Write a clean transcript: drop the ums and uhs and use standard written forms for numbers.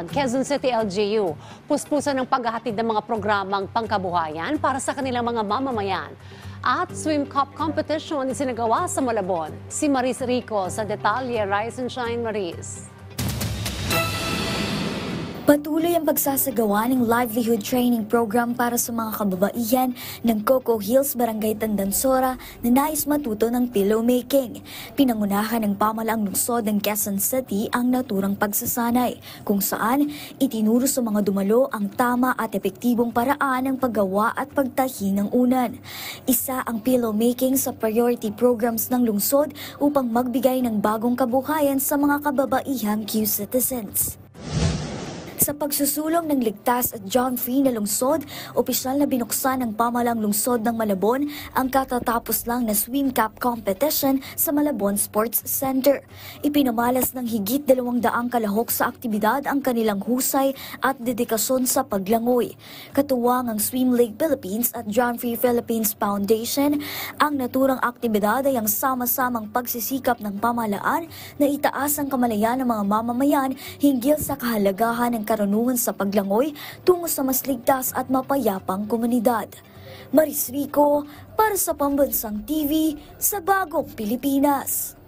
Quezon City LGU, puspusan ng paghahatid ng mga programang pangkabuhayan para sa kanilang mga mamamayan. At swim cup competition isinagawa sa Malabon. Si Maris Rico sa detalye. Rise and Shine, Maris. Patuloy ang pagsasagawa ng livelihood training program para sa mga kababaihan ng Coco Hills, Barangay Tandansora na nais matuto ng pillow making. Pinangunahan ng pamahalaang lungsod ng Quezon City ang naturang pagsasanay, kung saan itinuro sa mga dumalo ang tama at epektibong paraan ng paggawa at pagtahi ng unan. Isa ang pillow making sa priority programs ng lungsod upang magbigay ng bagong kabuhayan sa mga kababaihang Q-citizens. Sa pagsusulong ng ligtas at John Free na lungsod, opisyal na binuksan ng pamahalaang lungsod ng Malabon ang katatapos lang na swim cup competition sa Malabon Sports Center. Ipinamalas ng higit 200 kalahok sa aktibidad ang kanilang husay at dedikasyon sa paglangoy. Katuwang ang Swim League Philippines at John Free Philippines Foundation, ang naturang aktibidad ay ang sama-samang pagsisikap ng pamahalaan na itaas ang kamalayan ng mga mamamayan hinggil sa kahalagahan ng karunungan sa paglangoy tungo sa mas ligtas at mapayapang komunidad. Maris Rico para sa Pambansang TV sa Bagong Pilipinas.